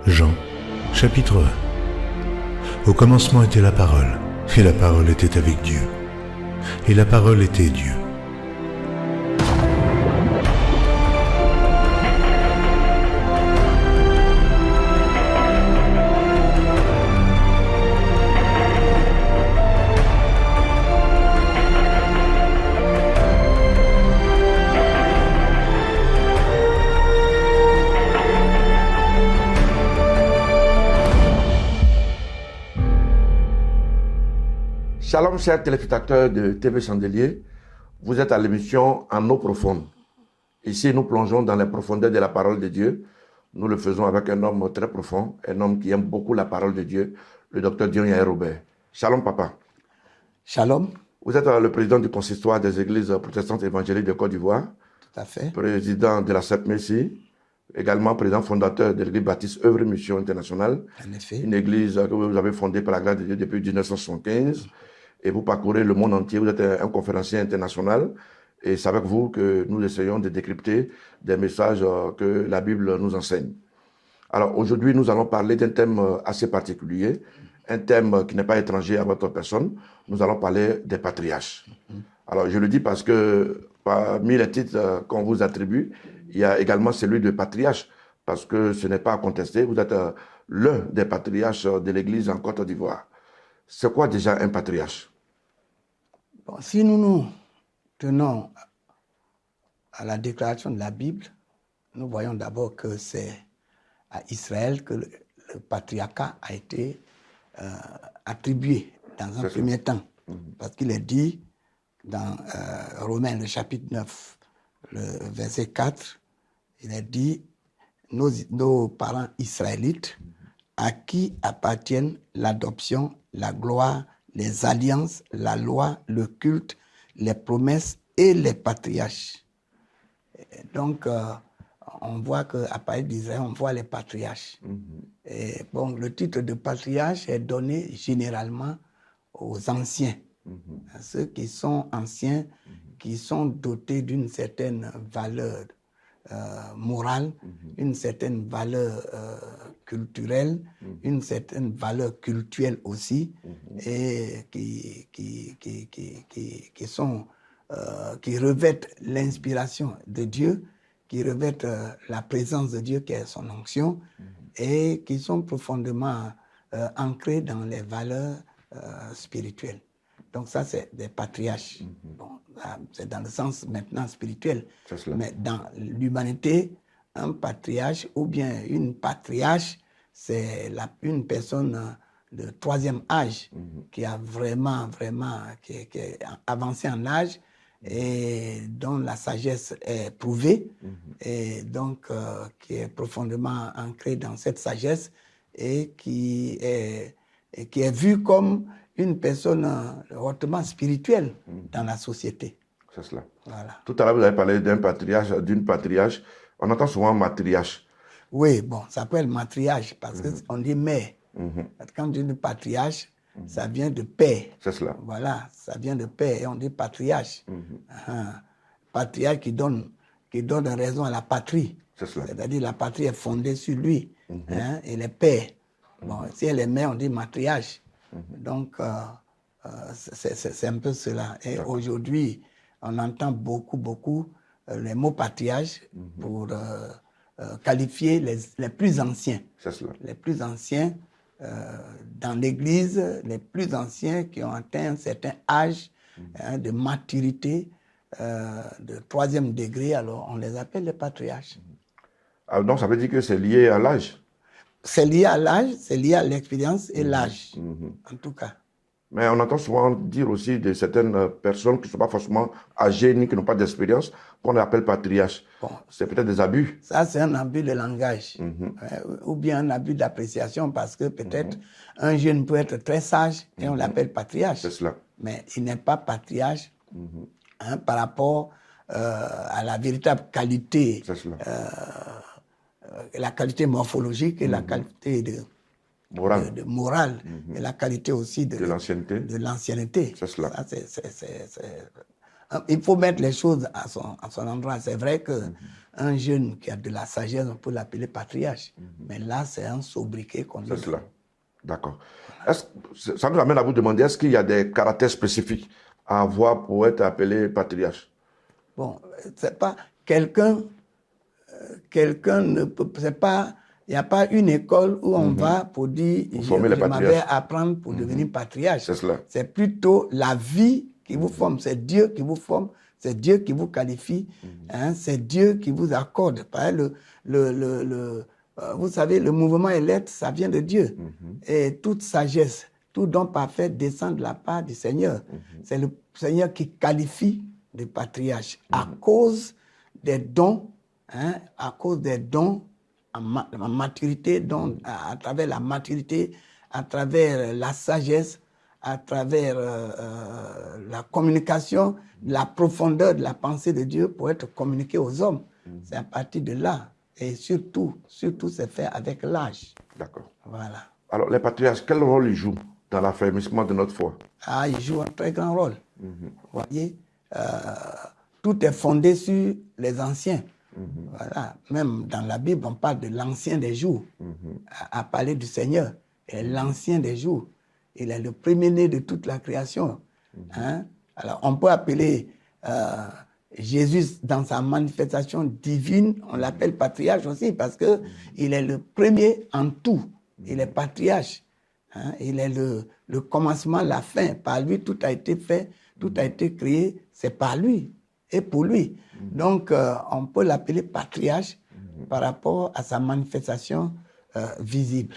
Jean, chapitre 1. Au commencement était la parole, et la parole était avec Dieu, et la parole était Dieu. Shalom, chers téléspectateurs de TV Chandelier. Vous êtes à l'émission En eau profonde. Ici, nous plongeons dans les profondeurs de la parole de Dieu. Nous le faisons avec un homme très profond, un homme qui aime beaucoup la parole de Dieu, le docteur Dion Yair Robert. Shalom, papa. Shalom. Vous êtes le président du consistoire des églises protestantes évangéliques de Côte d'Ivoire. Tout à fait. Président de la CEP-Messie. Également président fondateur de l'église baptiste Œuvre et Mission Internationale. En effet. Une église que vous avez fondée par la grâce de Dieu depuis 1975. Et vous parcourez le monde entier, vous êtes un conférencier international, et c'est avec vous que nous essayons de décrypter des messages que la Bible nous enseigne. Alors aujourd'hui, nous allons parler d'un thème assez particulier, un thème qui n'est pas étranger à votre personne. Nous allons parler des patriarches. Alors je le dis parce que parmi les titres qu'on vous attribue, il y a également celui de patriarche, parce que ce n'est pas à contester, vous êtes l'un des patriarches de l'Église en Côte d'Ivoire. C'est quoi déjà un patriarche? Bon, si nous nous tenons à la déclaration de la Bible, nous voyons d'abord que c'est à Israël que le patriarcat a été attribué dans un premier temps. Parce qu'il est dit dans Romains, le chapitre 9, le verset 4, il est dit nos parents israélites à qui appartiennent l'adoption, la gloire, les alliances, la loi, le culte, les promesses et les patriarches. Donc, on voit qu'à partir d'Israël, on voit les patriarches. Et bon, le titre de patriarche est donné généralement aux anciens, à ceux qui sont anciens, qui sont dotés d'une certaine valeur morale, une certaine valeur culturelle, une certaine valeur cultuelle aussi, et qui revêtent l'inspiration de Dieu, qui revêtent la présence de Dieu qui est son onction, et qui sont profondément ancrés dans les valeurs spirituelles. Donc ça, c'est des patriarches. Bon, c'est dans le sens maintenant spirituel. Mais dans l'humanité, un patriarche ou bien une patriarche, c'est une personne de troisième âge qui a vraiment, qui est avancée en âge et dont la sagesse est prouvée et donc qui est profondément ancrée dans cette sagesse et qui est vue comme une personne hautement spirituelle dans la société. C'est cela. Voilà. Tout à l'heure, vous avez parlé d'un patriarche, d'une patriarche. On entend souvent matriarche. Oui, bon, ça s'appelle matriarche parce qu'on dit mère. Quand on dit patriarche, ça vient de père. C'est cela. Voilà, ça vient de père et on dit patriarche. Patriarche qui donne raison à la patrie. C'est cela. C'est-à-dire la patrie est fondée sur lui. Et les pères. Bon, si elle est mère, on dit matriarche. Donc, c'est un peu cela. Et aujourd'hui, on entend beaucoup les mots patriarche pour qualifier les plus anciens. C'est cela. Les plus anciens dans l'Église, les plus anciens qui ont atteint un certain âge de maturité, de troisième degré, alors on les appelle les patriarches. Alors, donc, ça veut dire que c'est lié à l'âge? C'est lié à l'âge, c'est lié à l'expérience et l'âge, en tout cas. Mais on entend souvent dire aussi de certaines personnes qui ne sont pas forcément âgées ni qui n'ont pas d'expérience, qu'on appelle patriarches. Bon. C'est peut-être des abus. Ça, c'est un abus de langage, ou bien un abus d'appréciation, parce que peut-être un jeune peut être très sage et on l'appelle patriarche. C'est cela. Mais il n'est pas patriarche par rapport à la véritable qualité. C'est cela. La qualité morphologique et la qualité de morale et la qualité aussi de l'ancienneté. C'est cela. Il faut mettre les choses à son endroit. C'est vrai que un jeune qui a de la sagesse, on peut l'appeler patriarche. Mais là, c'est un sobriquet qu'on dit. C'est cela. D'accord. Ça nous amène à vous demander, est-ce qu'il y a des caractères spécifiques à avoir pour être appelé patriarche? Bon, c'est pas quelqu'un ne peut, c'est pas, il n'y a pas une école où on va pour dire, je m'avais apprendre pour devenir patriarche. C'est cela. C'est plutôt la vie qui vous forme, c'est Dieu qui vous forme, c'est Dieu qui vous qualifie, hein, c'est Dieu qui vous accorde. Vous savez, le mouvement et l'être, ça vient de Dieu. Et toute sagesse, tout don parfait descend de la part du Seigneur. C'est le Seigneur qui qualifie des patriarches à cause des dons, hein, à cause des dons en maturité, donc à travers la maturité, à travers la sagesse, à travers la communication, la profondeur de la pensée de Dieu pour être communiqué aux hommes. C'est à partir de là. Et surtout, c'est fait avec l'âge. D'accord. Voilà. Alors, les patriarches, quel rôle ils jouent dans l'affermissement de notre foi? Ah, ils jouent un très grand rôle. Vous voyez, tout est fondé sur les anciens. Voilà. Même dans la Bible, on parle de l'ancien des jours, à parler du Seigneur. Et l'ancien des jours, il est le premier-né de toute la création. Hein? Alors, on peut appeler Jésus, dans sa manifestation divine, on l'appelle patriarche aussi, parce que il est le premier en tout. Il est patriarche. Hein? Il est le commencement, la fin. Par lui, tout a été fait, tout a été créé. C'est par lui et pour lui. Donc, on peut l'appeler patriarche par rapport à sa manifestation visible.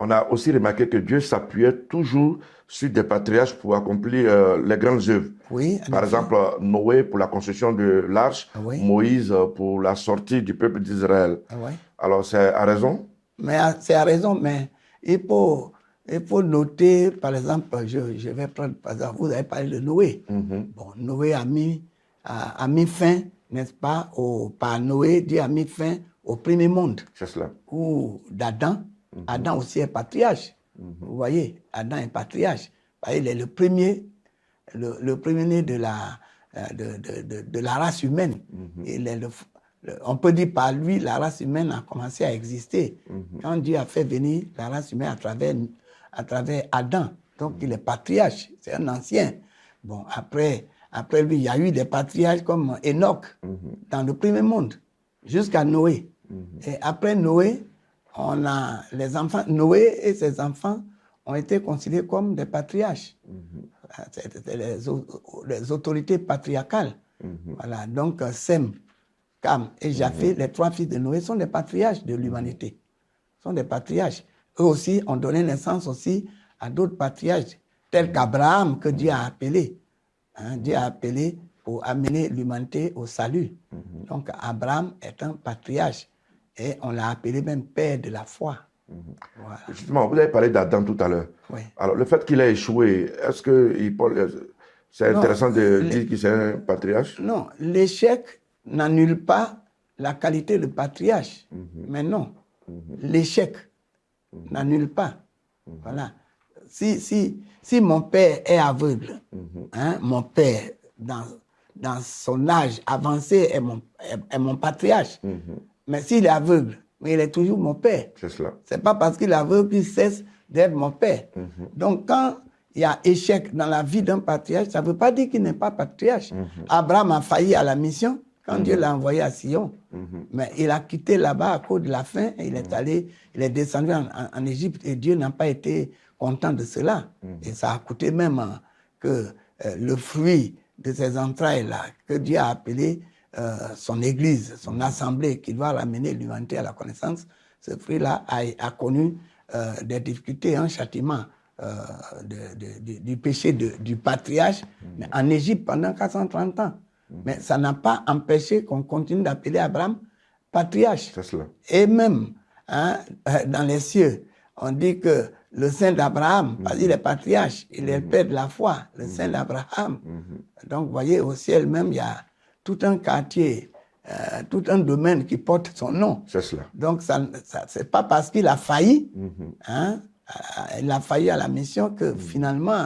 On a aussi remarqué que Dieu s'appuyait toujours sur des patriarches pour accomplir les grandes œuvres. Oui, par exemple, Noé pour la construction de l'arche, oui. Moïse pour la sortie du peuple d'Israël. Oui. Alors, c'est à raison? Mais c'est à raison, mais il faut noter, par exemple, je vais prendre, par exemple, vous avez parlé de Noé. Bon, Noé a mis fin, n'est-ce pas, par Noé, Dieu a mis fin au premier monde. C'est cela. Ou d'Adam. Adam aussi est patriarche. Vous voyez, Adam est patriarche. Il est le premier né de la race humaine. Il est on peut dire par lui, la race humaine a commencé à exister. Quand Dieu a fait venir la race humaine à travers Adam. Donc il est patriarche, c'est un ancien. Bon, après lui, il y a eu des patriarches comme Enoch dans le premier monde, jusqu'à Noé. Et après Noé, on a les enfants, Noé et ses enfants ont été considérés comme des patriarches. C'était les autorités patriarcales. Voilà, donc Sem, Cam et Japheth, les trois fils de Noé, sont des patriarches de l'humanité. Sont des patriarches. Eux aussi ont donné naissance aussi à d'autres patriarches, tels qu'Abraham, que Dieu a appelé. Hein, Dieu a appelé pour amener l'humanité au salut. Donc Abraham est un patriarche. Et on l'a appelé même père de la foi. Voilà. Justement, vous avez parlé d'Adam tout à l'heure. Oui. Alors, le fait qu'il ait échoué, est-ce que c'est intéressant de dire qu'il c'est un patriarche? Non, l'échec n'annule pas la qualité de patriarche. Mais non, l'échec n'annule pas. Voilà. Si mon père est aveugle, hein, mon père, dans son âge avancé, est mon patriarche. Mais s'il est aveugle, mais il est toujours mon père. C'est cela. C'est pas parce qu'il est aveugle qu'il cesse d'être mon père. Donc, quand il y a échec dans la vie d'un patriarche, ça ne veut pas dire qu'il n'est pas patriarche. Abraham a failli à la mission quand Dieu l'a envoyé à Sion. Mais il a quitté là-bas à cause de la faim et il est descendu en Égypte et Dieu n'a pas été content de cela. Et ça a coûté même que le fruit de ces entrailles-là, que Dieu a appelé son église, son assemblée qui doit ramener l'humanité à la connaissance, ce fruit-là a connu des difficultés, un châtiment du péché du patriarche, mais en Égypte pendant 430 ans. Mais ça n'a pas empêché qu'on continue d'appeler Abraham patriarche. C'est cela. Et même dans les cieux, on dit que le saint d'Abraham, parce qu'il est patriarche, il est le père de la foi, le saint d'Abraham. Donc, vous voyez, au ciel même, il y a tout un quartier, tout un domaine qui porte son nom. C'est cela. Donc, c'est pas parce qu'il a failli, il a failli à la mission que finalement,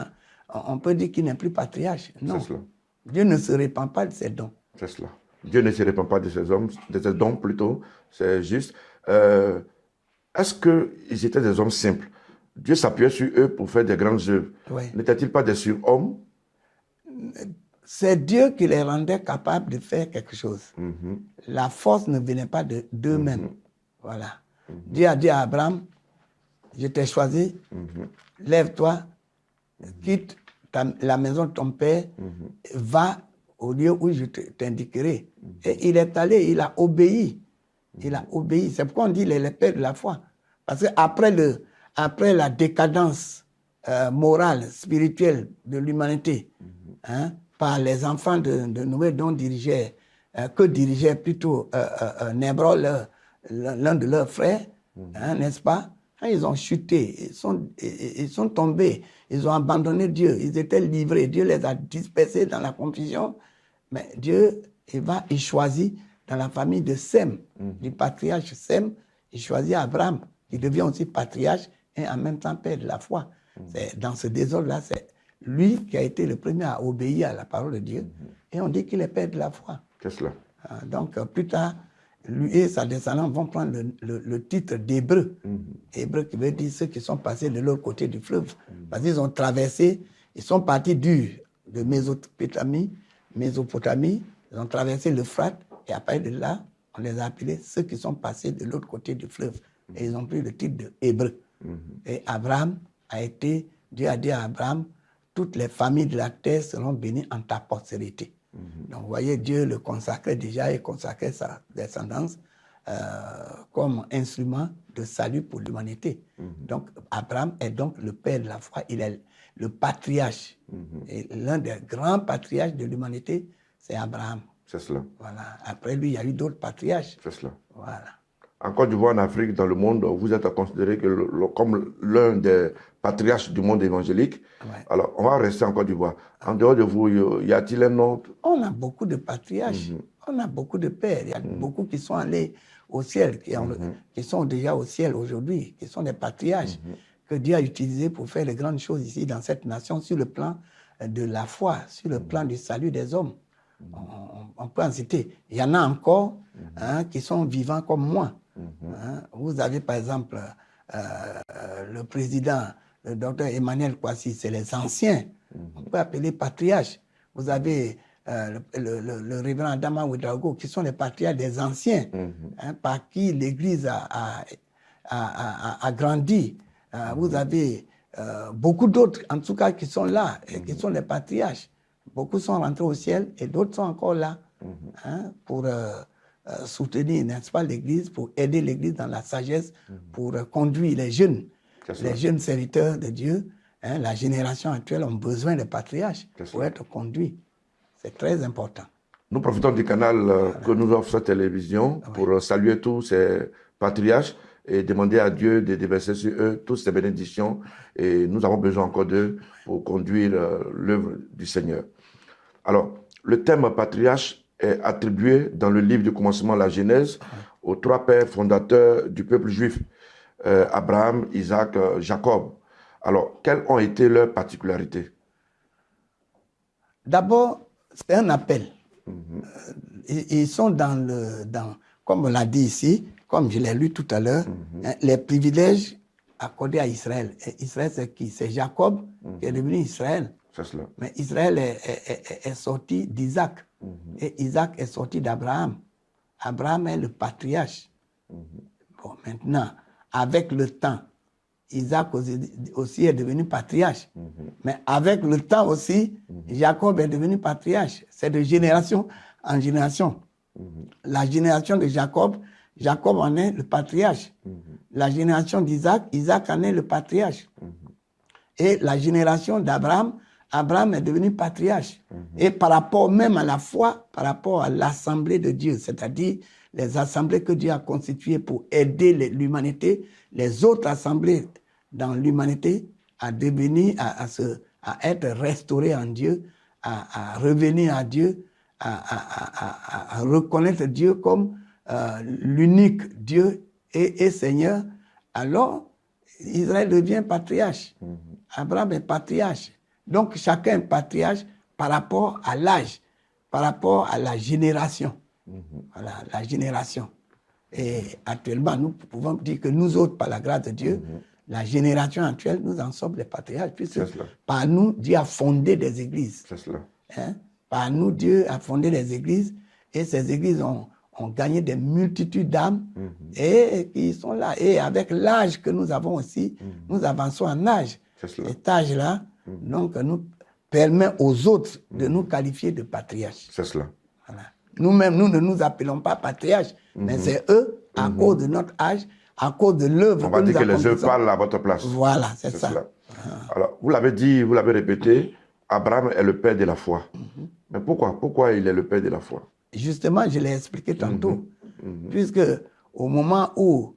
on peut dire qu'il n'est plus patriarche. Non. C'est cela. Dieu ne se répand pas de ses dons. C'est cela. Dieu ne se répand pas de ces hommes, de ces dons plutôt, c'est juste. Est-ce qu'ils étaient des hommes simples? Dieu s'appuyait sur eux pour faire des grandes œuvres. Oui. N'étaient-ils pas des surhommes? C'est Dieu qui les rendait capables de faire quelque chose. La force ne venait pas d'eux-mêmes. Voilà. Dieu a dit à Abraham, je t'ai choisi, lève-toi, quitte la maison de ton père, va au lieu où je t'indiquerai. Et il est allé, il a obéi. Il a obéi. C'est pourquoi on dit les pères de la foi. Parce qu'après la décadence morale, spirituelle de l'humanité, par les enfants de Noé que dirigeait plutôt Nébrol, l'un de leurs frères, n'est-ce pas? Quand ils ont chuté, ils sont tombés, ils ont abandonné Dieu, ils étaient livrés, Dieu les a dispersés dans la confusion, mais Dieu, il choisit dans la famille de Sem, du patriarche Sem, il choisit Abraham, qui devient aussi patriarche et en même temps père de la foi. Dans ce désordre-là, c'est lui qui a été le premier à obéir à la parole de Dieu, et on dit qu'il est père de la foi. C'est cela. Donc, plus tard, lui et sa descendance vont prendre le titre d'Hébreu. Hébreu qui veut dire ceux qui sont passés de l'autre côté du fleuve. Parce qu'ils ont traversé, ils sont partis de Mésopotamie, ils ont traversé l'Euphrate, et après de là, on les a appelés ceux qui sont passés de l'autre côté du fleuve. Et ils ont pris le titre d'Hébreu. Et Abraham Dieu a dit à Abraham, toutes les familles de la terre seront bénies en ta postérité. Donc, vous voyez, Dieu le consacrait déjà et consacrait sa descendance comme instrument de salut pour l'humanité. Donc, Abraham est donc le père de la foi, il est le patriarche. Et l'un des grands patriarches de l'humanité, c'est Abraham. C'est cela. Voilà. Après lui, il y a eu d'autres patriarches. C'est cela. Voilà. En Côte d'Ivoire, en Afrique, dans le monde, vous êtes considéré comme l'un des patriarches du monde évangélique. Ouais. Alors, on va rester en Côte d'Ivoire. En dehors de vous, y a-t-il un autre? On a beaucoup de patriarches, on a beaucoup de pères. Il y a beaucoup qui sont allés au ciel, qui sont déjà au ciel aujourd'hui, qui sont des patriarches que Dieu a utilisés pour faire de grandes choses ici dans cette nation sur le plan de la foi, sur le plan du salut des hommes. On peut en citer. Il y en a encore qui sont vivants comme moi. Vous avez par exemple le président, le docteur Emmanuel Kouassi, c'est les anciens. On peut appeler patriarches. Vous avez le révérend Adama Ouedraogo, qui sont les patriarches des anciens, par qui l'Église a grandi. Vous avez beaucoup d'autres, en tout cas, qui sont là, et qui sont les patriarches. Beaucoup sont rentrés au ciel et d'autres sont encore là pour soutenir, n'est-ce pas, l'Église, pour aider l'Église dans la sagesse, pour conduire les jeunes serviteurs de Dieu. La génération actuelle a besoin des patriarches pour être conduits. C'est très important. Nous profitons du canal que nous offre cette télévision pour saluer tous ces patriarches et demander à Dieu de déverser sur eux toutes ces bénédictions. Et nous avons besoin encore d'eux pour conduire l'œuvre du Seigneur. Alors, le thème patriarche est attribué dans le livre du commencement, la Genèse, aux trois pères fondateurs du peuple juif, Abraham, Isaac, Jacob. Alors, quelles ont été leurs particularités? D'abord, c'est un appel. Ils sont comme on l'a dit ici, comme je l'ai lu tout à l'heure, les privilèges accordés à Israël. Et Israël, c'est qui? C'est Jacob qui est devenu Israël. C'est cela. Mais Israël est sorti d'Isaac. Et Isaac est sorti d'Abraham. Abraham est le patriarche. Bon, maintenant, avec le temps, Isaac aussi est devenu patriarche. Mais avec le temps aussi, Jacob est devenu patriarche. C'est de génération en génération. La génération de Jacob en est le patriarche. La génération d'Isaac, Isaac en est le patriarche. Et la génération d'Abraham, Abraham est devenu patriarche. Et par rapport même à la foi, par rapport à l'assemblée de Dieu, c'est-à-dire les assemblées que Dieu a constituées pour aider l'humanité, les autres assemblées dans l'humanité à devenir, à être restaurées en Dieu, à revenir à Dieu, à reconnaître Dieu comme l'unique Dieu et Seigneur, alors Israël devient patriarche. Abraham est patriarche. Donc chacun est patriarche par rapport à l'âge, par rapport à la génération. Voilà, la génération. Et actuellement, nous pouvons dire que nous autres, par la grâce de Dieu, la génération actuelle, nous en sommes les patriarches, puisque par nous, Dieu a fondé des églises. C'est cela. Hein? Par nous, Dieu a fondé des églises, et ces églises ont gagné des multitudes d'âmes, et qui sont là. Et avec l'âge que nous avons aussi, nous avançons en âge. Cet âge-là, donc, nous permet aux autres de nous qualifier de patriarches. C'est cela. Voilà. Nous-mêmes, nous ne nous appelons pas patriarches, mais c'est eux, à cause de notre âge, à cause de l'œuvre. On va dire que les œuvres parlent à votre place. Voilà, c'est ça. Cela. Alors, vous l'avez dit, vous l'avez répété, Abraham est le père de la foi. Mais pourquoi il est le père de la foi? Justement, je l'ai expliqué tantôt. Puisque au moment où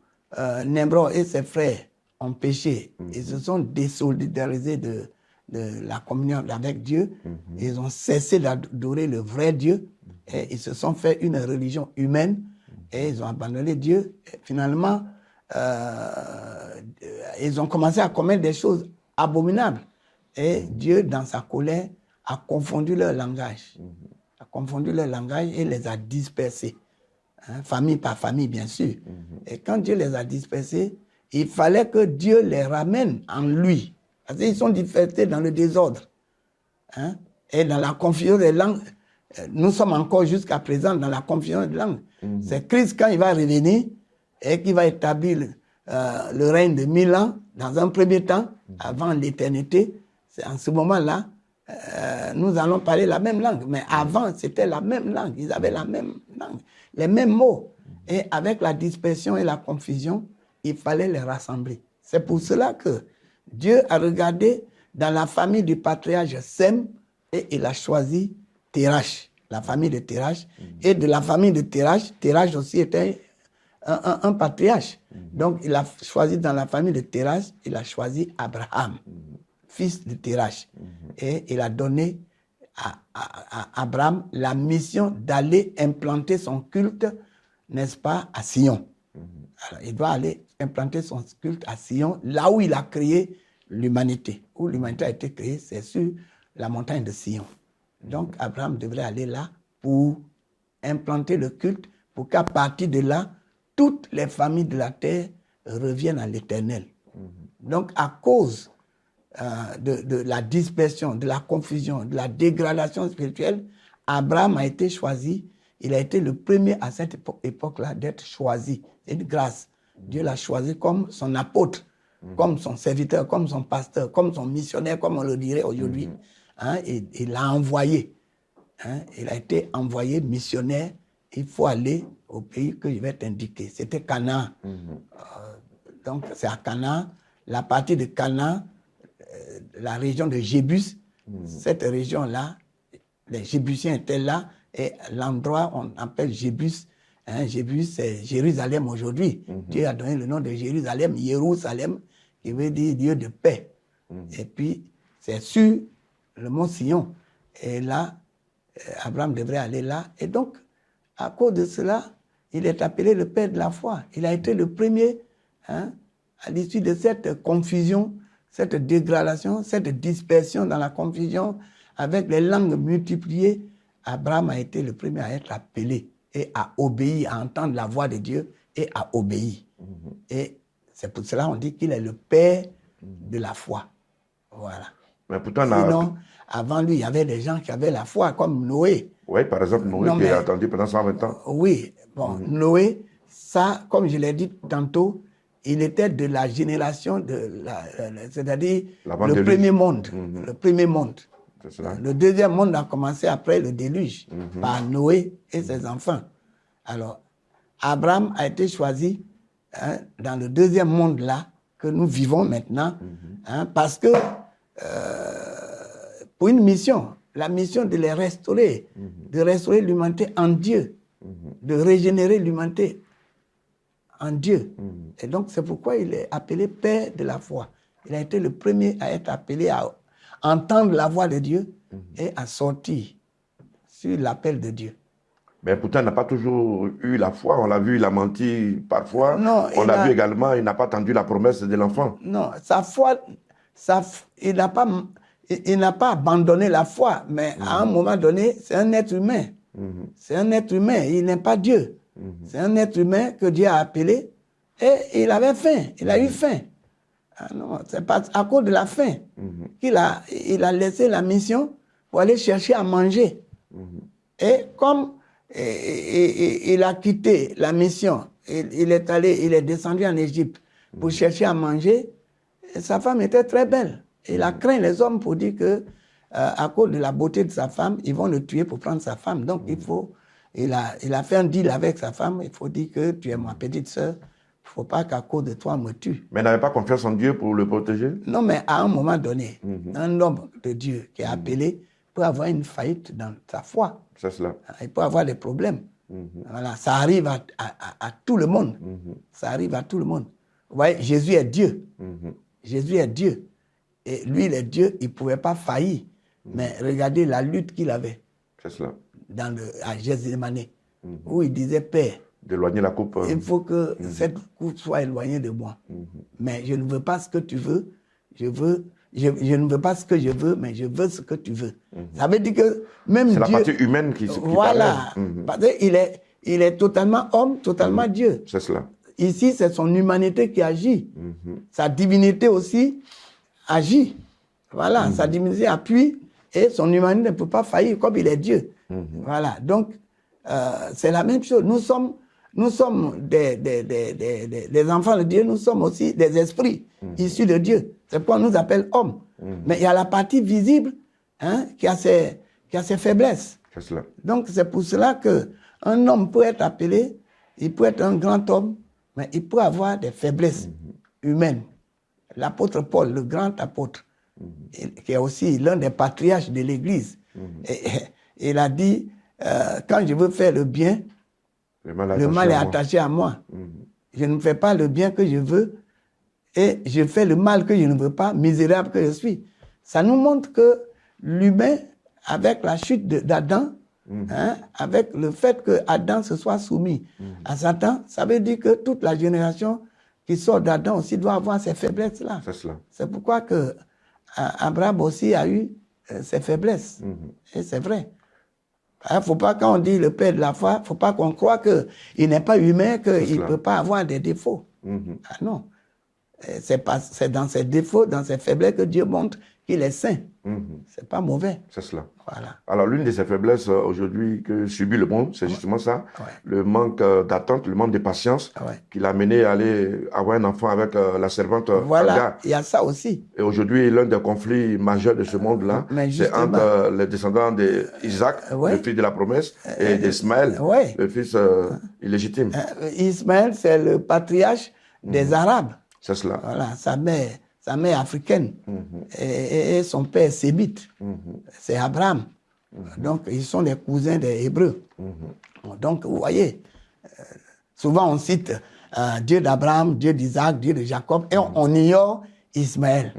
Nemrod et ses frères ont péché, ils se sont désolidarisés de la communion avec Dieu, ils ont cessé d'adorer le vrai Dieu, et ils se sont fait une religion humaine, et ils ont abandonné Dieu. Et finalement, ils ont commencé à commettre des choses abominables. Et Dieu, dans sa colère, a confondu leur langage. A confondu leur langage et les a dispersés. Hein, famille par famille, bien sûr. Et quand Dieu les a dispersés, il fallait que Dieu les ramène en lui. Parce qu'ils sont dispersés dans le désordre. Hein, et dans la confusion des langues. Nous sommes encore jusqu'à présent dans la confusion des langues. C'est Christ, quand il va revenir et qu'il va établir le règne de 1000 ans, dans un premier temps, avant l'éternité, c'est en ce moment-là, nous allons parler la même langue. Mais avant, c'était la même langue. Ils avaient la même langue, les mêmes mots. Et avec la dispersion et la confusion, il fallait les rassembler. C'est pour cela que Dieu a regardé dans la famille du patriarche Sem et il a choisi Térach, la famille de Térach. Et de la famille de Térach, Térach aussi était un patriarche. Donc il a choisi dans la famille de Térach, il a choisi Abraham, fils de Térach. Et il a donné à Abraham la mission d'aller implanter son culte, n'est-ce pas, à Sion. Alors, il doit aller implanter son culte à Sion, là où il a créé l'humanité. Où l'humanité a été créée, c'est sur la montagne de Sion. Donc Abraham devrait aller là pour implanter le culte, pour qu'à partir de là, toutes les familles de la terre reviennent à l'Éternel. Donc à cause de la dispersion, de la confusion, de la dégradation spirituelle, Abraham a été choisi. Il a été le premier à cette époque-là d'être choisi. C'est une grâce. Dieu l'a choisi comme son apôtre, comme son serviteur, comme son pasteur, comme son missionnaire, comme on le dirait aujourd'hui. Hein, et il l'a envoyé. Hein, il a été envoyé missionnaire. Il faut aller au pays que je vais t'indiquer. C'était Canaan. Donc c'est à Canaan. La partie de Canaan, la région de Jébus, cette région-là, les Jébusiens étaient là. Et l'endroit, on appelle Jébus. Hein, Jébus, c'est Jérusalem aujourd'hui. Dieu a donné le nom de Jérusalem, Jérusalem, qui veut dire Dieu de paix. Et puis, c'est sur le mont Sion. Et là, Abraham devrait aller là. Et donc, à cause de cela, il est appelé le père de la foi. Il a été le premier, hein, à l'issue de cette confusion, cette dégradation, cette dispersion dans la confusion, avec les langues multipliées. Abraham a été le premier à être appelé et à obéir, à entendre la voix de Dieu et à obéir. Et c'est pour cela qu'on dit qu'il est le père de la foi. Voilà. Mais pourtant, sinon, avant lui, il y avait des gens qui avaient la foi, comme Noé. Oui, par exemple, Noé qui a attendu pendant 120 ans. Oui, bon, Noé, ça, comme je l'ai dit tantôt, il était de la génération, c'est-à-dire le premier monde. Le premier monde. Le deuxième monde a commencé après le déluge, par Noé et ses enfants. Alors, Abraham a été choisi, hein, dans le deuxième monde-là, que nous vivons maintenant, hein, parce que pour une mission, la mission de les restaurer, de restaurer l'humanité en Dieu, de régénérer l'humanité en Dieu. Et donc, c'est pourquoi il est appelé Père de la foi. Il a été le premier à être appelé à entendre la voix de Dieu et à sortir sur l'appel de Dieu. Mais pourtant, il n'a pas toujours eu la foi. On l'a vu, il a menti parfois. Non, on l'a vu également, il n'a pas attendu la promesse de l'enfant. Non, sa foi, il n'a pas abandonné la foi, mais à un moment donné, c'est un être humain. C'est un être humain, il n'est pas Dieu. C'est un être humain que Dieu a appelé et il avait faim, il a eu faim. Ah non, c'est pas à cause de la faim qu'il a laissé la mission pour aller chercher à manger. Et comme il a quitté la mission, il est descendu en Égypte pour chercher à manger, et sa femme était très belle. Il a craint les hommes pour dire que à cause de la beauté de sa femme, ils vont le tuer pour prendre sa femme. Donc il a fait un deal avec sa femme, il faut dire que tu es ma petite sœur, il ne faut pas qu'à cause de toi, on me tue. Mais il n'avait pas confiance en Dieu pour le protéger? Non, mais à un moment donné, un homme de Dieu qui est appelé peut avoir une faillite dans sa foi. C'est cela. Il peut avoir des problèmes. Voilà, ça arrive à tout le monde. Ça arrive à tout le monde. Vous voyez, Jésus est Dieu. Jésus est Dieu. Et lui, il est Dieu, il ne pouvait pas faillir. Mais regardez la lutte qu'il avait. C'est cela. À Gethsémane, où il disait, Père, d'éloigner la coupe. il faut que cette coupe soit éloignée de moi. Mais je ne veux pas ce que tu veux. Je ne veux pas ce que je veux, mais je veux ce que tu veux. Ça veut dire que même Dieu... C'est la partie humaine qui voilà. Parce qu'il est totalement homme, totalement Dieu. C'est cela. Ici, c'est son humanité qui agit. Sa divinité aussi agit. Voilà, sa divinité appuie et son humanité ne peut pas faillir comme il est Dieu. Voilà, donc c'est la même chose. Nous sommes des enfants de Dieu, nous sommes aussi des esprits issus de Dieu. C'est pourquoi on nous appelle hommes. Mais il y a la partie visible qui a ses faiblesses. C'est cela. Donc c'est pour cela qu'un homme peut être appelé, il peut être un grand homme, mais il peut avoir des faiblesses humaines. L'apôtre Paul, le grand apôtre, qui est aussi l'un des patriarches de l'Église, il a dit, quand je veux faire le bien, le mal est attaché à moi. Je ne fais pas le bien que je veux et je fais le mal que je ne veux pas, misérable que je suis. Ça nous montre que l'humain, avec la chute d'Adam, avec le fait que Adam se soit soumis à Satan, ça veut dire que toute la génération qui sort d'Adam aussi doit avoir ces faiblesses-là. C'est cela. C'est pourquoi que Abraham aussi a eu ses faiblesses. Et c'est vrai. Il ne faut pas, quand on dit le père de la foi, il ne faut pas qu'on croie qu'il n'est pas humain, qu'il ne peut pas avoir des défauts. Ah non. C'est dans ses défauts, dans ses faiblesses que Dieu montre qu'il est saint. C'est pas mauvais. C'est cela. Voilà. Alors, l'une de ces faiblesses aujourd'hui que subit le monde, c'est justement ça, le manque d'attente, le manque de patience qui l'a mené à aller avoir un enfant avec la servante Voilà, Agar. il y a ça aussi. Et aujourd'hui, l'un des conflits majeurs de ce monde-là, c'est entre les descendants d'Isaac, le fils de la promesse, et d'Ismaël, le fils illégitime. Ismaël, c'est le patriarche des Arabes. C'est cela. Voilà, sa mère africaine et son père sémite. C'est Abraham. Donc, ils sont les cousins des Hébreux. Donc, vous voyez, souvent on cite Dieu d'Abraham, Dieu d'Isaac, Dieu de Jacob, et on ignore Ismaël.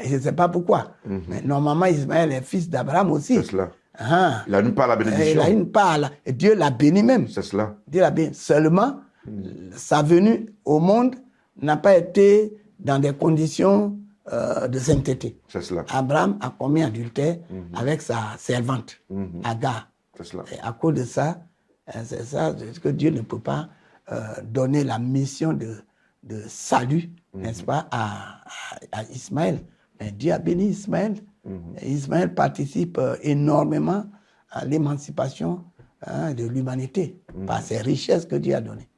Je ne sais pas pourquoi. Mais normalement, Ismaël est fils d'Abraham aussi. C'est cela. Il a une part à la bénédiction. Il a une part, et Dieu l'a béni même. C'est cela. Dieu l'a béni. Seulement, sa venue au monde n'a pas été dans des conditions de sainteté. C'est cela. Abraham a commis adultère avec sa servante, Agar. C'est cela. Et à cause de ça, c'est ça que Dieu ne peut pas donner la mission de salut, n'est-ce pas, à Ismaël. Mais Dieu a béni Ismaël. Et Ismaël participe énormément à l'émancipation de l'humanité par ses richesses que Dieu a données.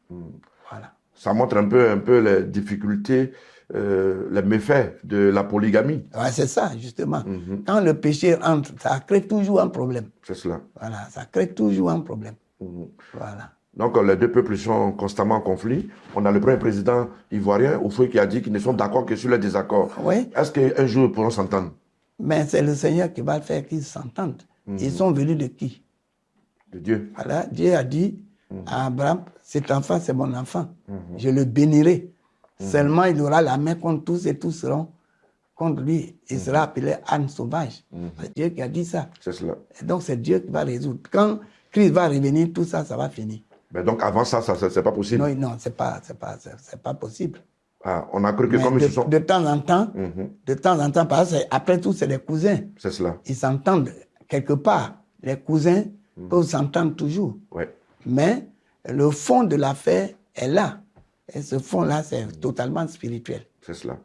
Voilà. Ça montre un peu les difficultés, les méfaits de la polygamie. Ouais, c'est ça, justement. Quand le péché entre, ça crée toujours un problème. C'est cela. Voilà, ça crée toujours un problème. Voilà. Donc, les deux peuples sont constamment en conflit. On a le premier président ivoirien, Oufoué, qui a dit qu'ils ne sont d'accord que sur les désaccords. Oui. Est-ce qu'un jour ils pourront s'entendre? Mais c'est le Seigneur qui va le faire qu'ils s'entendent. Ils sont venus de qui? De Dieu. Voilà, Dieu a dit à Abraham, cet enfant, c'est mon enfant. Je le bénirai. Seulement, il aura la main contre tous et tous seront contre lui. Il sera appelé âne sauvage. C'est Dieu qui a dit ça. C'est cela. Et donc, c'est Dieu qui va résoudre. Quand Christ va revenir, tout ça, ça va finir. Mais donc, avant ça, c'est pas possible. Non, c'est pas possible. Ah, on a cru que Mais comme ils sont... de temps en temps, parce que après tout, c'est des cousins. C'est cela. Ils s'entendent quelque part. Les cousins peuvent s'entendre toujours. Ouais. Mais le fond de l'affaire est là. Et ce fond-là, c'est totalement spirituel. C'est cela.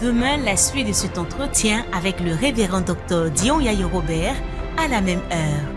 Demain, la suite de cet entretien avec le révérend docteur Dion Yayo Robert à la même heure.